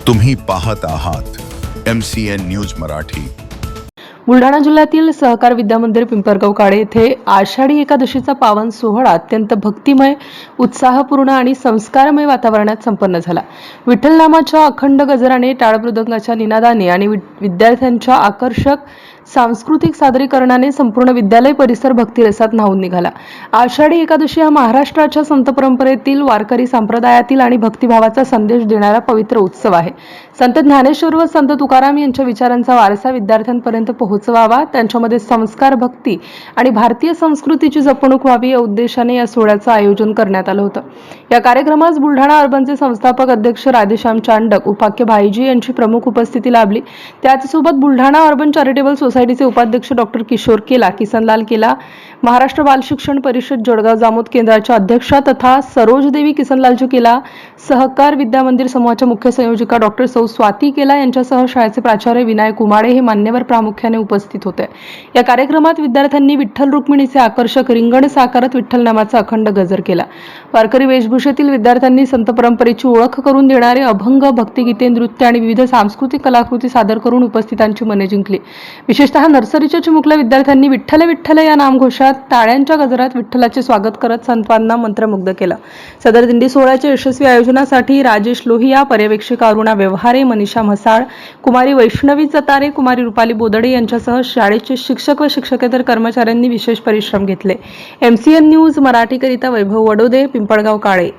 तुम्ही पाहत आहात MCN न्यूज मराठी। बुलढाणा जिल्ह्यातील सहकार विद्यामंदिर पिंपळगाव काळे येथे आषाढी एकादशीचा पावन सोहळा अत्यंत भक्तिमय, उत्साहपूर्ण आणि संस्कारमय वातावरणात संपन्न झाला। विठ्ठल नामाच्या अखंड गजराने, टाळ मृदंगाच्या निनादाने आणि विद्यार्थ्यांच्या आकर्षक सांस्कृतिक सादरीकरणाने संपूर्ण विद्यालय परिसर भक्तिरसात न्हाऊन निघाला। आषाढी एकादशी हा महाराष्ट्राच्या संत परंपरेतील, वारकरी संप्रदायातील आणि भक्तिभावाचा संदेश देणारा पवित्र उत्सव आहे। संत ज्ञानेश्वर व संत तुकाराम यांच्या विचारांचा वारसा विद्यार्थ्यांपर्यंत पोहोचवावा, त्यांच्यामध्ये संस्कार, भक्ती आणि भारतीय संस्कृतीची जपणूक व्हावी या उद्देशाने या सोहळ्याचं आयोजन करण्यात आलं होतं। या कार्यक्रमास बुलढाणा अर्बनचे संस्थापक अध्यक्ष राधेश्याम चांडक, उपाख्य भाईजी यांची प्रमुख उपस्थिती लाभली। त्याचसोबत बुलढाणा अर्बन चॅरिटेबल सोसायटीचे उपाध्यक्ष डॉक्टर किशोर केला, किसनलाल केला, महाराष्ट्र बाल शिक्षण परिषद जळगाव जामोद केंद्राच्या अध्यक्षा तथा सरोजदेवी किसनलालजी केला, सहकार विद्यामंदिर समूहाच्या मुख्य संयोजिका डॉक्टर सौ स्वाती केला यांच्यासह शाळेचे प्राचार्य विनायक उमाडे हे मान्यवर प्रामुख्याने उपस्थित होते। या कार्यक्रमात विद्यार्थ्यांनी विठ्ठल रुक्मिणीचे आकर्षक रिंगण साकारत विठ्ठल नामाचा अखंड गजर केला। वारकरी वेशभूषेतील विद्यार्थ्यांनी संत परंपरेची ओळख करून देणारे अभंग, भक्तिगीते, नृत्य आणि विविध सांस्कृतिक कलाकृती सादर करून उपस्थितांची मने जिंकली। विशेषतः नर्सरीच्या चिमुकल्या विद्यार्थ्यांनी विठ्ठल विठ्ठल या नामघोषात टाळ्यांच्या गजरात विठ्ठलाचे स्वागत करत संतांना मंत्रमुग्ध केलं। सदर दिंडी सोहळ्याच्या यशस्वी आयोजनासाठी राजेश लोहिया, पर्यवेक्षिका अरुणा व्यवहारे, मनीषा म्हसाळ, कुमारी वैष्णवी जतारे, कुमारी रुपाली बोदडे यांच्यासह शाळेचे शिक्षक व शिक्षकेतर कर्मचाऱ्यांनी विशेष परिश्रम घेतले। MCN न्यूज मराठीकरिता वैभव वडोदे, पिंपळगाव काळे।